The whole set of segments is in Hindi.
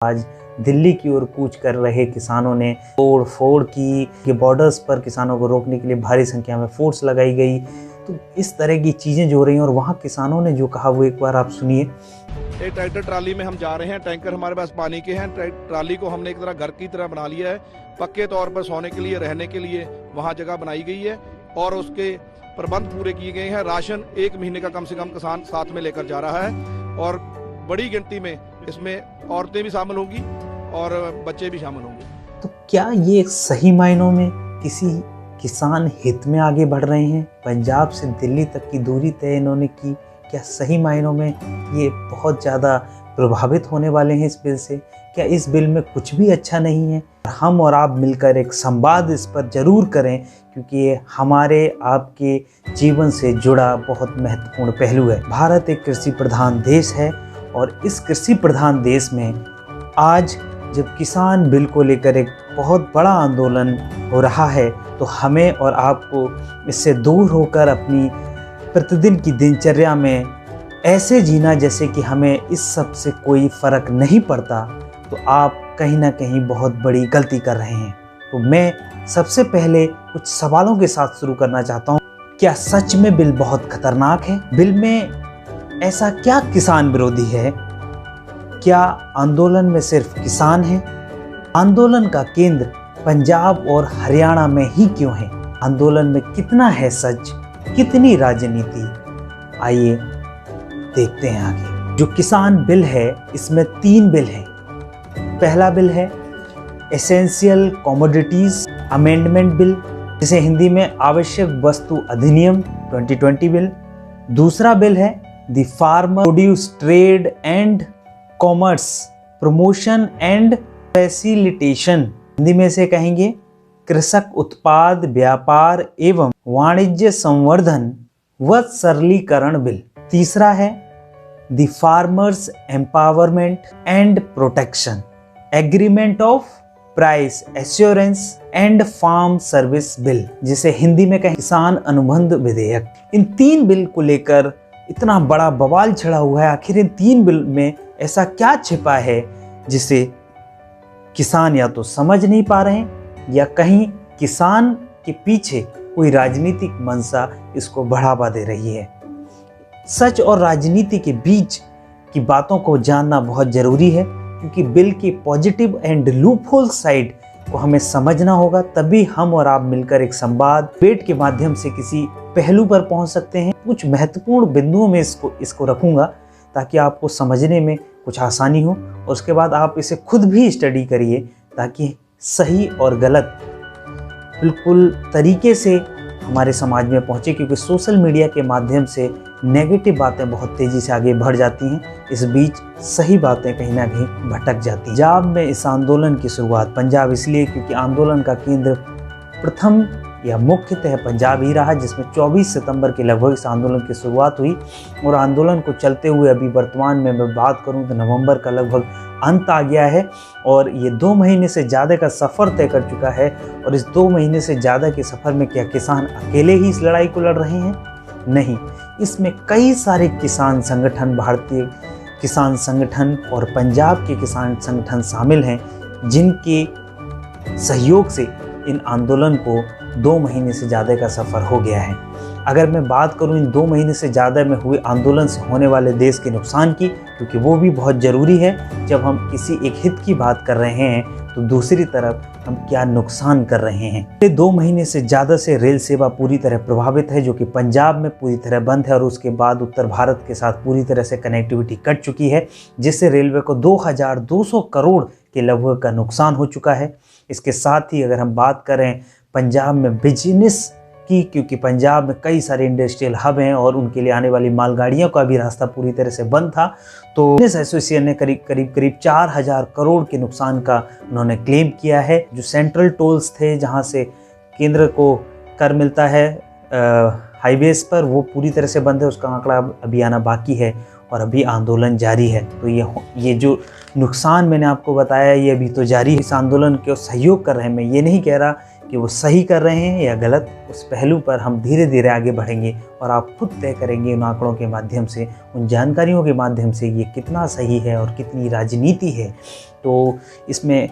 आज दिल्ली की ओर कूच कर रहे किसानों ने तोड़ फोड़ की कि बॉर्डर्स पर किसानों को रोकने के लिए भारी संख्या में फोर्स लगाई गई। तो इस तरह की चीज़ें जो हो रही हैं और वहाँ किसानों ने जो कहा वो एक बार आप सुनिए। एक ट्रैक्टर ट्राली में हम जा रहे हैं, टैंकर हमारे पास पानी के हैं, ट्राली को हमने एक तरह घर की तरह बना लिया है। पक्के तौर पर सोने के लिए, रहने के लिए वहाँ जगह बनाई गई है और उसके प्रबंध पूरे किए गए हैं। राशन 1 महीने का कम से कम किसान साथ में लेकर जा रहा है और बड़ी गिनती में इसमें औरतें भी शामिल होंगी और बच्चे भी शामिल होंगे। तो क्या ये सही मायनों में किसी किसान हित में आगे बढ़ रहे हैं? पंजाब से दिल्ली तक की दूरी तय इन्होंने की। क्या सही मायनों में ये बहुत ज़्यादा प्रभावित होने वाले हैं इस बिल से? क्या इस बिल में कुछ भी अच्छा नहीं है? हम और आप मिलकर एक संवाद इस पर ज़रूर करें, क्योंकि ये हमारे आपके जीवन से जुड़ा बहुत महत्वपूर्ण पहलू है। भारत एक कृषि प्रधान देश है और इस कृषि प्रधान देश में आज जब किसान बिल को लेकर एक बहुत बड़ा आंदोलन हो रहा है, तो हमें और आपको इससे दूर होकर अपनी प्रतिदिन की दिनचर्या में ऐसे जीना जैसे कि हमें इस सब से कोई फ़र्क नहीं पड़ता, तो आप कहीं ना कहीं बहुत बड़ी गलती कर रहे हैं। तो मैं सबसे पहले कुछ सवालों के साथ शुरू करना चाहता हूँ। क्या सच में बिल बहुत खतरनाक है? बिल में ऐसा क्या किसान विरोधी है? क्या आंदोलन में सिर्फ किसान हैं? आंदोलन का केंद्र पंजाब और हरियाणा में ही क्यों है? आंदोलन में कितना है सच, कितनी राजनीति? आइए देखते हैं आगे। जो किसान बिल है, इसमें 3 बिल हैं। पहला बिल है एसेंशियल कमोडिटीज अमेंडमेंट बिल, जिसे हिंदी में आवश्यक वस्तु अधिनियम 2020 बिल। दूसरा बिल है the farmer produce trade and commerce promotion and facilitation, Hindi में से कहेंगे कृषक उत्पाद व्यापार एवं वाणिज्य संवर्धन व सरलीकरण बिल। तीसरा है the farmers empowerment and protection agreement of price assurance and farm service bill, जिसे हिंदी में कहें किसान अनुबंध विधेयक। इन 3 बिल को लेकर इतना बड़ा बवाल छिड़ा हुआ है। आखिर इन 3 बिल में ऐसा क्या छिपा है जिसे किसान या तो समझ नहीं पा रहे हैं, या कहीं किसान के पीछे कोई राजनीतिक मंशा इसको बढ़ावा दे रही है। सच और राजनीति के बीच की बातों को जानना बहुत जरूरी है, क्योंकि बिल की पॉजिटिव एंड लूपहोल साइड को हमें समझना होगा। तभी हम और आप मिलकर एक संवाद डिबेट के माध्यम से किसी पहलू पर पहुंच सकते हैं। कुछ महत्वपूर्ण बिंदुओं में इसको रखूंगा ताकि आपको समझने में कुछ आसानी हो, और उसके बाद आप इसे खुद भी स्टडी करिए ताकि सही और गलत बिल्कुल तरीके से हमारे समाज में पहुंचे, क्योंकि सोशल मीडिया के माध्यम से नेगेटिव बातें बहुत तेज़ी से आगे बढ़ जाती हैं। इस बीच सही बातें कहीं ना कहीं भटक जाती हैं। पंजाब में इस आंदोलन की शुरुआत, पंजाब इसलिए क्योंकि आंदोलन का केंद्र प्रथम या मुख्यतः पंजाब ही रहा, जिसमें 24 सितंबर के लगभग इस आंदोलन की शुरुआत हुई और आंदोलन को चलते हुए अभी वर्तमान में मैं बात करूं तो नवंबर का लगभग अंत आ गया है और ये 2 महीने से ज़्यादा का सफ़र तय कर चुका है। और इस 2 महीने से ज़्यादा के सफ़र में क्या किसान अकेले ही इस लड़ाई को लड़ रहे हैं? नहीं, इसमें कई सारे किसान संगठन, भारतीय किसान संगठन और पंजाब के किसान संगठन शामिल हैं, जिनके सहयोग से इन आंदोलन को 2 महीने से ज़्यादा का सफ़र हो गया है। अगर मैं बात करूं इन 2 महीने से ज़्यादा में हुए आंदोलन से होने वाले देश के नुकसान की, क्योंकि वो भी बहुत ज़रूरी है। जब हम किसी एक हित की बात कर रहे हैं तो दूसरी तरफ हम क्या नुकसान कर रहे हैं। 2 महीने से ज़्यादा से रेल सेवा पूरी तरह प्रभावित है, जो कि पंजाब में पूरी तरह बंद है और उसके बाद उत्तर भारत के साथ पूरी तरह से कनेक्टिविटी कट चुकी है, जिससे रेलवे को 2200 करोड़ के लगभग का नुकसान हो चुका है। इसके साथ ही अगर हम बात करें पंजाब में बिजनेस की, क्योंकि पंजाब में कई सारे इंडस्ट्रियल हब हैं और उनके लिए आने वाली मालगाड़ियों का भी रास्ता पूरी तरह से बंद था, तो बिजनेस एसोसिएशन ने करीब 4000 करोड़ के नुकसान का उन्होंने क्लेम किया है। जो सेंट्रल टोल्स थे, जहां से केंद्र को कर मिलता है हाईवेज पर, वो पूरी तरह से बंद है। उसका आंकड़ा अभी आना बाकी है और अभी आंदोलन जारी है। तो ये जो नुकसान मैंने आपको बताया ये अभी तो जारी है। इस आंदोलन को सहयोग कर रहे हैं, मैं ये नहीं कह रहा कि वो सही कर रहे हैं या गलत, उस पहलू पर हम धीरे धीरे आगे बढ़ेंगे और आप खुद तय करेंगे उन आंकड़ों के माध्यम से, उन जानकारियों के माध्यम से ये कितना सही है और कितनी राजनीति है। तो इसमें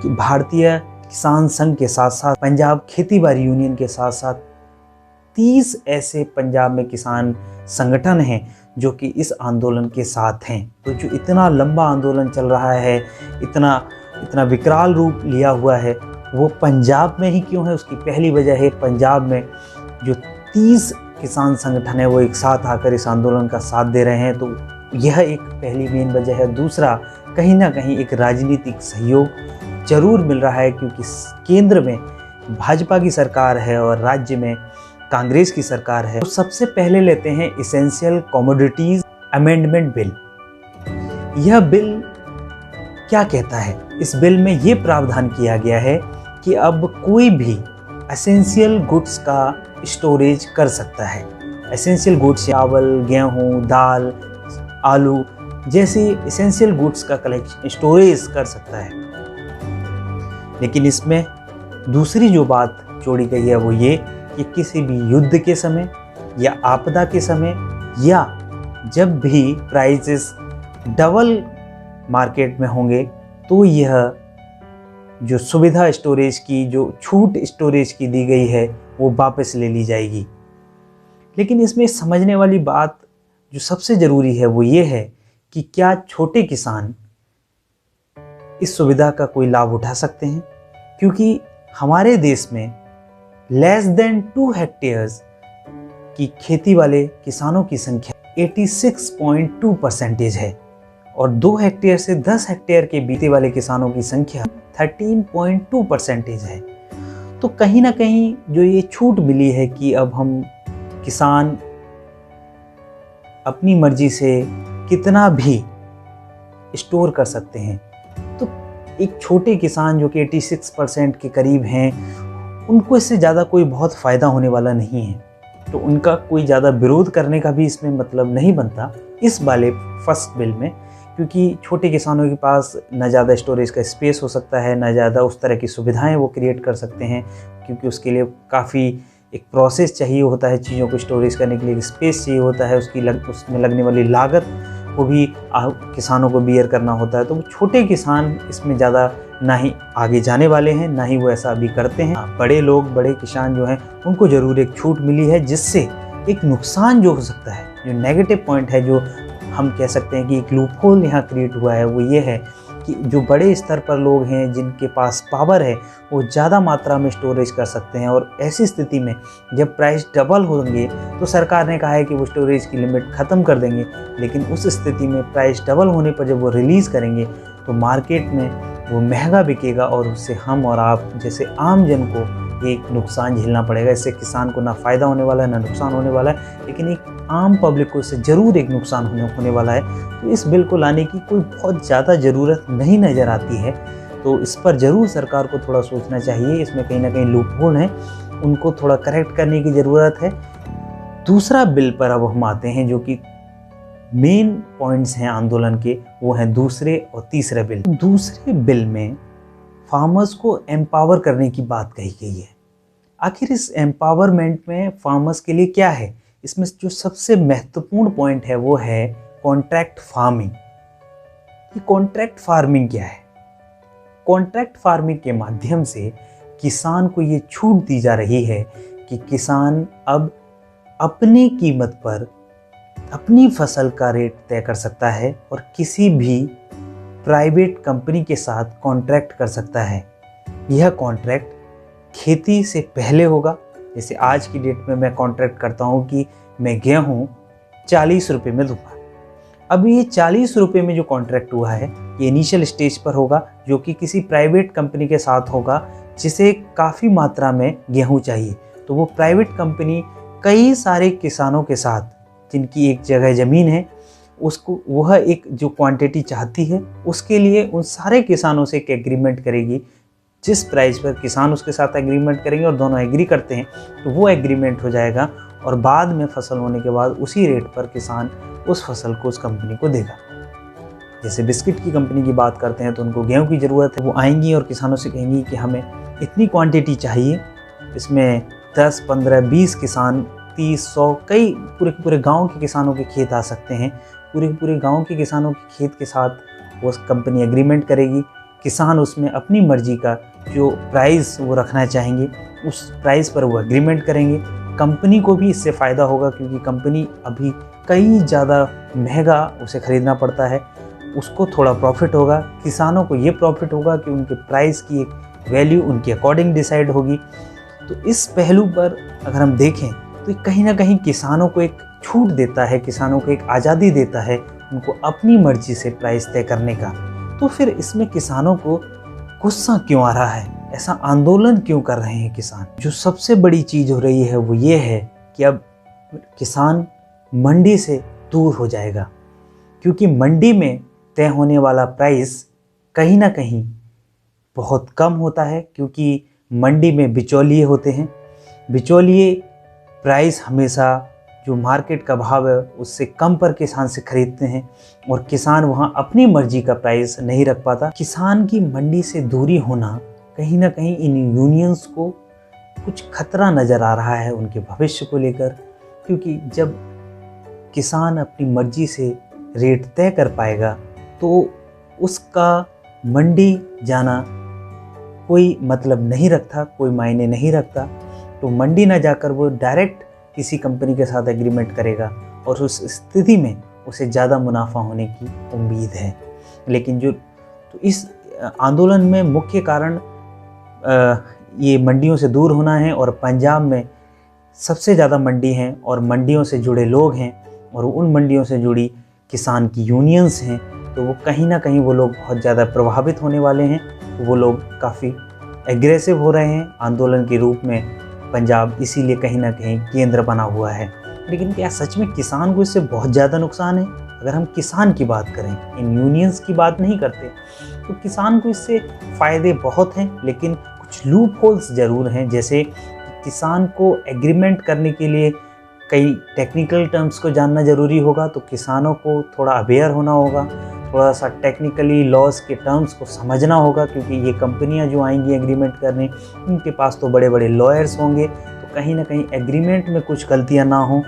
भारतीय किसान संघ के साथ साथ पंजाब खेती बाड़ी यूनियन के साथ साथ 30 ऐसे पंजाब में किसान संगठन हैं जो कि इस आंदोलन के साथ हैं। तो जो इतना लंबा आंदोलन चल रहा है, इतना विकराल रूप लिया हुआ है, वो पंजाब में ही क्यों है? उसकी पहली वजह है पंजाब में जो 30 किसान संगठन है वो एक साथ आकर इस आंदोलन का साथ दे रहे हैं। तो यह एक पहली मेन वजह है। दूसरा, कहीं ना कहीं एक राजनीतिक सहयोग जरूर मिल रहा है, क्योंकि केंद्र में भाजपा की सरकार है और राज्य में कांग्रेस की सरकार है। तो सबसे पहले लेते हैं एसेंशियल कमोडिटीज अमेंडमेंट बिल। यह बिल क्या कहता है? इस बिल में यह प्रावधान किया गया है कि अब कोई भी एसेंशियल गुड्स का स्टोरेज कर सकता है। एसेंशियल गुड्स चावल, गेहूं, दाल, आलू जैसी एसेंशियल गुड्स का स्टोरेज कर सकता है। लेकिन इसमें दूसरी जो बात जोड़ी गई है वो ये कि किसी भी युद्ध के समय या आपदा के समय या जब भी प्राइसेस डबल मार्केट में होंगे तो यह जो सुविधा स्टोरेज की, जो छूट स्टोरेज की दी गई है वो वापस ले ली जाएगी। लेकिन इसमें समझने वाली बात जो सबसे ज़रूरी है वो ये है कि क्या छोटे किसान इस सुविधा का कोई लाभ उठा सकते हैं? क्योंकि हमारे देश में लेस देन 2 हेक्टेयर्स की खेती वाले किसानों की संख्या 86.2% है और 2 हेक्टेयर से 10 हेक्टेयर के बीते वाले किसानों की संख्या 13.2% है। तो कहीं ना कहीं जो ये छूट मिली है कि अब हम किसान अपनी मर्जी से कितना भी स्टोर कर सकते हैं, तो एक छोटे किसान जो कि 86% के करीब हैं, उनको इससे ज़्यादा कोई बहुत फ़ायदा होने वाला नहीं है। तो उनका कोई ज़्यादा विरोध करने का भी इसमें मतलब नहीं बनता इस वाले फर्स्ट बिल में, क्योंकि छोटे किसानों के पास न ज़्यादा स्टोरेज का स्पेस हो सकता है, न ज़्यादा उस तरह की सुविधाएं वो क्रिएट कर सकते हैं, क्योंकि उसके लिए काफ़ी एक प्रोसेस चाहिए होता है। चीज़ों को स्टोरेज करने के लिए स्पेस चाहिए होता है, उसमें लगने वाली लागत को भी किसानों को बियर करना होता है। तो छोटे किसान इसमें ज़्यादा ना ही आगे जाने वाले हैं, ना ही वो ऐसा अभी करते हैं। बड़े लोग, बड़े किसान जो हैं उनको ज़रूर एक छूट मिली है, जिससे एक नुकसान जो हो सकता है, जो नेगेटिव पॉइंट है, जो हम कह सकते हैं कि एक लूपहोल यहाँ क्रिएट हुआ है, वो ये है कि जो बड़े स्तर पर लोग हैं जिनके पास पावर है वो ज़्यादा मात्रा में स्टोरेज कर सकते हैं। और ऐसी स्थिति में जब प्राइस डबल होंगे तो सरकार ने कहा है कि वो स्टोरेज की लिमिट ख़त्म कर देंगे, लेकिन उस स्थिति में प्राइस डबल होने पर जब वो रिलीज़ करेंगे तो मार्केट में वो महंगा बिकेगा और उससे हम और आप जैसे आम जन को एक नुकसान झेलना पड़ेगा। इससे किसान को ना फ़ायदा होने वाला है ना नुकसान होने वाला है, लेकिन एक आम पब्लिक को इससे ज़रूर एक नुकसान होने वाला है। तो इस बिल को लाने की कोई बहुत ज़्यादा ज़रूरत नहीं नज़र आती है। तो इस पर ज़रूर सरकार को थोड़ा सोचना चाहिए। इसमें कहीं ना कहीं लूपहोल हैं, उनको थोड़ा करेक्ट करने की ज़रूरत है। दूसरा बिल पर अब हम आते हैं, जो कि मेन पॉइंट्स हैं आंदोलन के, वो हैं दूसरे और तीसरे बिल। दूसरे बिल में फार्मर्स को एम्पावर करने की बात कही गई है। आखिर इस एम्पावरमेंट में फार्मर्स के लिए क्या है? इसमें जो सबसे महत्वपूर्ण पॉइंट है वो है कॉन्ट्रैक्ट फार्मिंग। ये कॉन्ट्रैक्ट फार्मिंग क्या है? कॉन्ट्रैक्ट फार्मिंग के माध्यम से किसान को ये छूट दी जा रही है कि किसान अब अपनी कीमत पर अपनी फसल का रेट तय कर सकता है और किसी भी प्राइवेट कंपनी के साथ कॉन्ट्रैक्ट कर सकता है। यह कॉन्ट्रैक्ट खेती से पहले होगा। जैसे आज की डेट में मैं कॉन्ट्रैक्ट करता हूँ कि मैं गेहूँ 40 रुपये में दूंगा। अब ये 40 रुपये में जो कॉन्ट्रैक्ट हुआ है ये इनिशियल स्टेज पर होगा, जो कि किसी प्राइवेट कंपनी के साथ होगा जिसे काफ़ी मात्रा में गेहूँ चाहिए। तो वो प्राइवेट कंपनी कई सारे किसानों के साथ, जिनकी एक जगह ज़मीन है, उसको वह एक जो क्वांटिटी चाहती है उसके लिए उन सारे किसानों से एक एग्रीमेंट करेगी। जिस प्राइस पर किसान उसके साथ एग्रीमेंट करेंगे और दोनों एग्री करते हैं तो वो एग्रीमेंट हो जाएगा और बाद में फसल होने के बाद उसी रेट पर किसान उस फसल को उस कंपनी को देगा। जैसे बिस्किट की कंपनी की बात करते हैं तो उनको गेहूं की ज़रूरत है, वो आएंगी और किसानों से कहेंगी कि हमें इतनी क्वांटिटी चाहिए, इसमें 10, 15, 20 किसान, 30, 100, कई पूरे पूरे गांव के किसानों के खेत आ सकते हैं। पूरे पूरे गांव के किसानों के खेत के साथ वो कंपनी एग्रीमेंट करेगी। किसान उसमें अपनी मर्जी का जो प्राइस वो रखना चाहेंगे उस प्राइस पर वो एग्रीमेंट करेंगे। कंपनी को भी इससे फ़ायदा होगा क्योंकि कंपनी अभी कई ज़्यादा महंगा उसे ख़रीदना पड़ता है, उसको थोड़ा प्रॉफिट होगा। किसानों को ये प्रॉफिट होगा कि उनके प्राइस की एक वैल्यू उनके अकॉर्डिंग डिसाइड होगी। तो इस पहलू पर अगर हम देखें तो कहीं ना कहीं किसानों को एक छूट देता है, किसानों को एक आज़ादी देता है उनको अपनी मर्जी से प्राइस तय करने का। तो फिर इसमें किसानों को गुस्सा क्यों आ रहा है, ऐसा आंदोलन क्यों कर रहे हैं किसान? जो सबसे बड़ी चीज़ हो रही है वो ये है कि अब किसान मंडी से दूर हो जाएगा, क्योंकि मंडी में तय होने वाला प्राइस कहीं ना कहीं बहुत कम होता है, क्योंकि मंडी में बिचौलिए होते हैं। बिचौलिए प्राइस हमेशा जो मार्केट का भाव है उससे कम पर किसान से खरीदते हैं और किसान वहाँ अपनी मर्जी का प्राइस नहीं रख पाता। किसान की मंडी से दूरी होना कहीं ना कहीं इन यूनियंस को कुछ खतरा नज़र आ रहा है उनके भविष्य को लेकर, क्योंकि जब किसान अपनी मर्जी से रेट तय कर पाएगा तो उसका मंडी जाना कोई मतलब नहीं रखता, कोई मायने नहीं रखता। तो मंडी ना जाकर वो डायरेक्ट किसी कंपनी के साथ एग्रीमेंट करेगा और उस स्थिति में उसे ज़्यादा मुनाफा होने की उम्मीद है। लेकिन तो इस आंदोलन में मुख्य कारण ये मंडियों से दूर होना है, और पंजाब में सबसे ज़्यादा मंडी हैं और मंडियों से जुड़े लोग हैं और उन मंडियों से जुड़ी किसान की यूनियंस हैं, तो वो कहीं ना कहीं वो लोग बहुत ज़्यादा प्रभावित होने वाले हैं। वो लोग काफ़ी एग्रेसिव हो रहे हैं आंदोलन के रूप में। पंजाब इसीलिए कहीं ना कहीं केंद्र बना हुआ है। लेकिन क्या सच में किसान को इससे बहुत ज़्यादा नुकसान है? अगर हम किसान की बात करें, इन यूनियंस की बात नहीं करते, तो किसान को इससे फ़ायदे बहुत हैं, लेकिन कुछ लूप होल्स ज़रूर हैं। जैसे किसान को एग्रीमेंट करने के लिए कई टेक्निकल टर्म्स को जानना ज़रूरी होगा, तो किसानों को थोड़ा अवेयर होना होगा, थोड़ा सा टेक्निकली लॉज के टर्म्स को समझना होगा, क्योंकि ये कंपनियां जो आएंगी एग्रीमेंट करने, उनके पास तो बड़े बड़े लॉयर्स होंगे, तो कहीं ना कहीं एग्रीमेंट में कुछ गलतियां ना हो,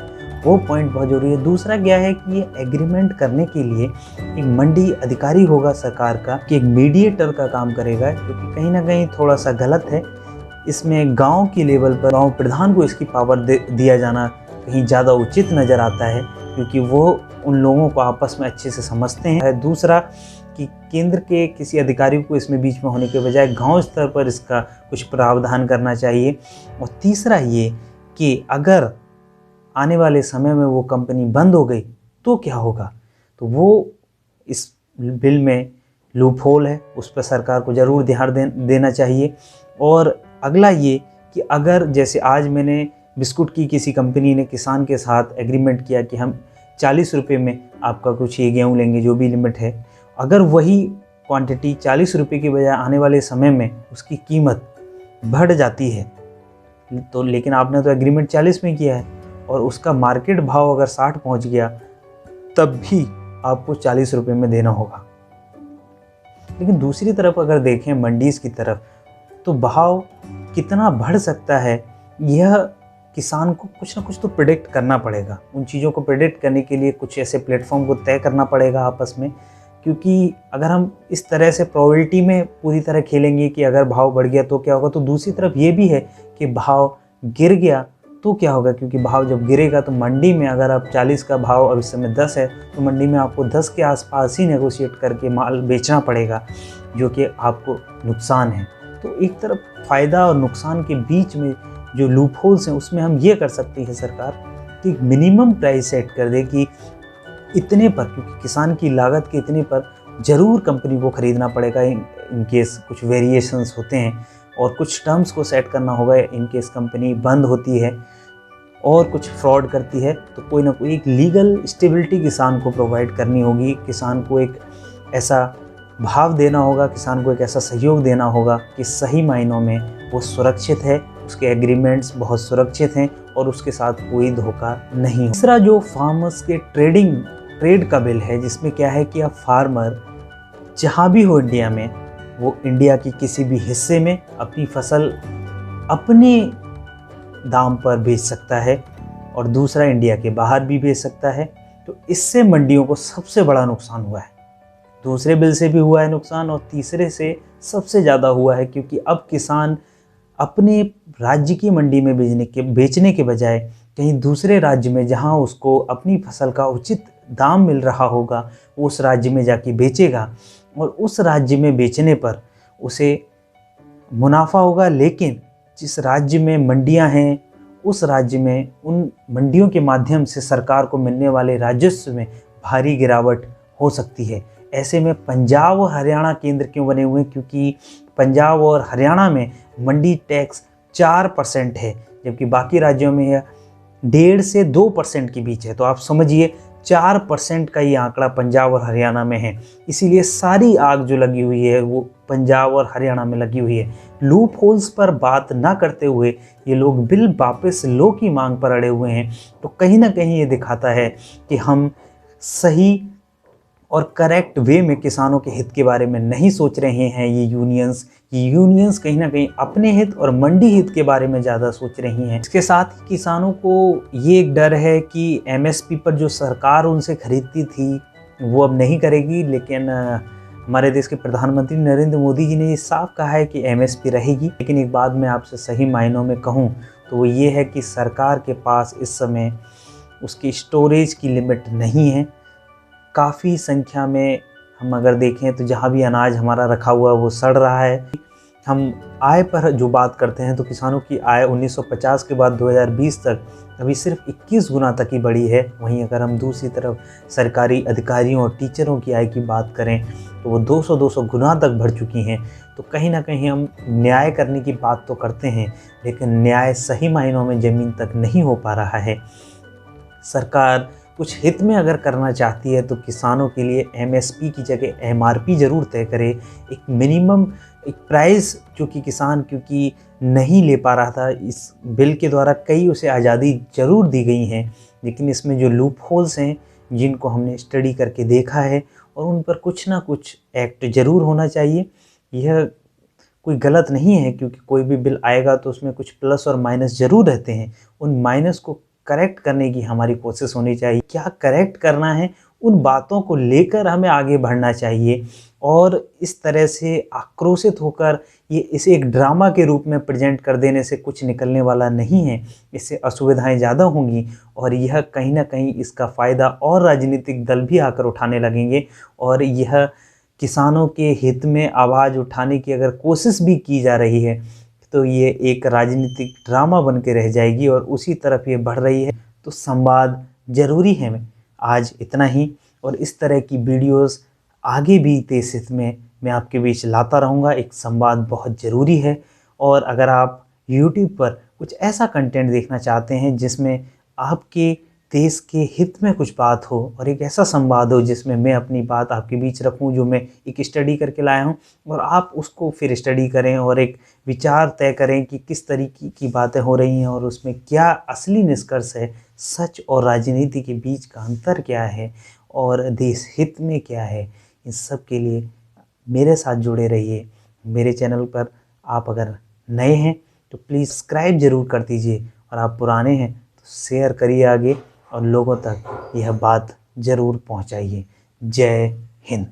वो पॉइंट बहुत ज़रूरी है। दूसरा क्या है कि ये एग्रीमेंट करने के लिए एक मंडी अधिकारी होगा सरकार का, कि एक मीडिएटर का काम करेगा, क्योंकि कहीं ना कहीं थोड़ा सा गलत है इसमें। गाँव की लेवल पर गाँव प्रधान को इसकी पावर दिया जाना कहीं ज़्यादा उचित नज़र आता है, क्योंकि वो उन लोगों को आपस में अच्छे से समझते हैं। दूसरा कि केंद्र के किसी अधिकारी को इसमें बीच में होने के बजाय गांव स्तर पर इसका कुछ प्रावधान करना चाहिए। और तीसरा ये कि अगर आने वाले समय में वो कंपनी बंद हो गई तो क्या होगा, तो वो इस बिल में लूप होल है, उस पर सरकार को ज़रूर ध्यान देना चाहिए। और अगला ये कि अगर जैसे आज मैंने बिस्कुट की किसी कंपनी ने किसान के साथ एग्रीमेंट किया कि हम 40 रुपये में आपका कुछ ये गेहूँ लेंगे, जो भी लिमिट है, अगर वही क्वांटिटी 40 रुपये की बजाय आने वाले समय में उसकी कीमत बढ़ जाती है, तो लेकिन आपने तो एग्रीमेंट 40 में किया है और उसका मार्केट भाव अगर 60 पहुंच गया, तब भी आपको 40 रुपये में देना होगा। लेकिन दूसरी तरफ अगर देखें मंडीज़ की तरफ, तो भाव कितना बढ़ सकता है यह किसान को कुछ ना कुछ तो प्रेडिक्ट करना पड़ेगा। उन चीज़ों को प्रेडिक्ट करने के लिए कुछ ऐसे प्लेटफॉर्म को तय करना पड़ेगा आपस में, क्योंकि अगर हम इस तरह से प्रोबेबिलिटी में पूरी तरह खेलेंगे कि अगर भाव बढ़ गया तो क्या होगा, तो दूसरी तरफ ये भी है कि भाव गिर गया तो क्या होगा, क्योंकि भाव जब गिरेगा तो मंडी में अगर आप 40 का भाव अब इस समय 10 है, तो मंडी में आपको 10 के आसपास ही नेगोशिएट करके माल बेचना पड़ेगा, जो कि आपको नुकसान है। तो एक तरफ फ़ायदा और नुकसान के बीच में जो लूप होल्स हैं उसमें हम ये कर सकती है सरकार कि मिनिमम प्राइस सेट कर दे कि इतने पर, क्योंकि किसान की लागत के इतने पर ज़रूर कंपनी को ख़रीदना पड़ेगा इन केस कुछ वेरिएशंस होते हैं, और कुछ टर्म्स को सेट करना होगा इन केस कंपनी बंद होती है और कुछ फ्रॉड करती है, तो कोई ना कोई एक लीगल स्टेबिलिटी किसान को प्रोवाइड करनी होगी। किसान को एक ऐसा भाव देना होगा, किसान को एक ऐसा सहयोग देना होगा कि सही मायनों में वो सुरक्षित है, उसके एग्रीमेंट्स बहुत सुरक्षित हैं और उसके साथ कोई धोखा नहीं। तीसरा जो फार्मर्स के ट्रेडिंग ट्रेड का बिल है जिसमें क्या है कि अब फार्मर जहाँ भी हो इंडिया में, वो इंडिया की किसी भी हिस्से में अपनी फसल अपने दाम पर बेच सकता है और दूसरा इंडिया के बाहर भी बेच सकता है। तो इससे मंडियों को सबसे बड़ा नुकसान हुआ है। दूसरे बिल से भी हुआ है नुकसान और तीसरे से सबसे ज़्यादा हुआ है, क्योंकि अब किसान अपने राज्य की मंडी में बेचने के बजाय कहीं दूसरे राज्य में जहां उसको अपनी फसल का उचित दाम मिल रहा होगा, उस राज्य में जाके बेचेगा और उस राज्य में बेचने पर उसे मुनाफा होगा। लेकिन जिस राज्य में मंडियां हैं, उस राज्य में उन मंडियों के माध्यम से सरकार को मिलने वाले राजस्व में भारी गिरावट हो सकती है। ऐसे में पंजाब और हरियाणा केंद्र क्यों बने हुए हैं? क्योंकि पंजाब और हरियाणा में मंडी टैक्स 4% है, जबकि बाकी राज्यों में यह 1.5 से 2% के बीच है। तो आप समझिए 4% का ये आंकड़ा पंजाब और हरियाणा में है। इसीलिए सारी आग जो लगी हुई है वो पंजाब और हरियाणा में लगी हुई है। लूप होल्स पर बात ना करते हुए ये लोग बिल वापस लो की मांग पर अड़े हुए हैं। तो कहीं ना कहीं ये दिखाता है कि हम सही और करेक्ट वे में किसानों के हित के बारे में नहीं सोच रहे हैं। ये यूनियंस कहीं ना कहीं अपने हित और मंडी हित के बारे में ज़्यादा सोच रही हैं। इसके साथ ही किसानों को ये एक डर है कि एमएसपी पर जो सरकार उनसे खरीदती थी वो अब नहीं करेगी। लेकिन हमारे देश के प्रधानमंत्री नरेंद्र मोदी जी ने ये साफ कहा है कि एमएसपी रहेगी। लेकिन एक बात मैं आपसे सही मायनों में कहूँ तो वो ये है कि सरकार के पास इस समय उसकी स्टोरेज की लिमिट नहीं है। काफ़ी संख्या में हम अगर देखें तो जहाँ भी अनाज हमारा रखा हुआ है वो सड़ रहा है। हम आय पर जो बात करते हैं तो किसानों की आय 1950 के बाद 2020 तक अभी सिर्फ 21 गुना तक ही बढ़ी है। वहीं अगर हम दूसरी तरफ सरकारी अधिकारियों और टीचरों की आय की बात करें तो वो 200 गुना तक बढ़ चुकी हैं। तो कहीं ना कहीं हम न्याय करने की बात तो करते हैं, लेकिन न्याय सही मायनों में ज़मीन तक नहीं हो पा रहा है। सरकार कुछ हित में अगर करना चाहती है तो किसानों के लिए एमएसपी की जगह एमआरपी ज़रूर तय करे। एक मिनिमम एक प्राइस जो कि किसान क्योंकि नहीं ले पा रहा था, इस बिल के द्वारा कई उसे आज़ादी ज़रूर दी गई हैं, लेकिन इसमें जो लूप होल्स हैं जिनको हमने स्टडी करके देखा है और उन पर कुछ ना कुछ एक्ट ज़रूर होना चाहिए। यह कोई गलत नहीं है, क्योंकि कोई भी बिल आएगा तो उसमें कुछ प्लस और माइनस ज़रूर रहते हैं। उन माइनस को करेक्ट करने की हमारी कोशिश होनी चाहिए। क्या करेक्ट करना है उन बातों को लेकर हमें आगे बढ़ना चाहिए और इस तरह से आक्रोशित होकर इसे एक ड्रामा के रूप में प्रेजेंट कर देने से कुछ निकलने वाला नहीं है। इससे असुविधाएं ज़्यादा होंगी और यह कहीं ना कहीं इसका फ़ायदा और राजनीतिक दल भी आकर उठाने लगेंगे और यह किसानों के हित में आवाज़ उठाने की अगर कोशिश भी की जा रही है तो ये एक राजनीतिक ड्रामा बन के रह जाएगी और उसी तरफ ये बढ़ रही है। तो संवाद ज़रूरी है। आज इतना ही, और इस तरह की वीडियोस आगे भी देश हित में मैं आपके बीच लाता रहूँगा। एक संवाद बहुत ज़रूरी है। और अगर आप YouTube पर कुछ ऐसा कंटेंट देखना चाहते हैं जिसमें आपके देश के हित में कुछ बात हो और एक ऐसा संवाद हो जिसमें मैं अपनी बात आपके बीच रखूं, जो मैं एक स्टडी करके लाया हूं, और आप उसको फिर स्टडी करें और एक विचार तय करें कि किस तरीके की बातें हो रही हैं और उसमें क्या असली निष्कर्ष है, सच और राजनीति के बीच का अंतर क्या है और देश हित में क्या है। इन सब के लिए मेरे साथ जुड़े रहिए। मेरे चैनल पर आप अगर नए हैं तो प्लीज़ सब्सक्राइब ज़रूर कर दीजिए, और आप पुराने हैं तो शेयर करिए आगे और लोगों तक यह बात ज़रूर पहुंचाइए। जय हिंद।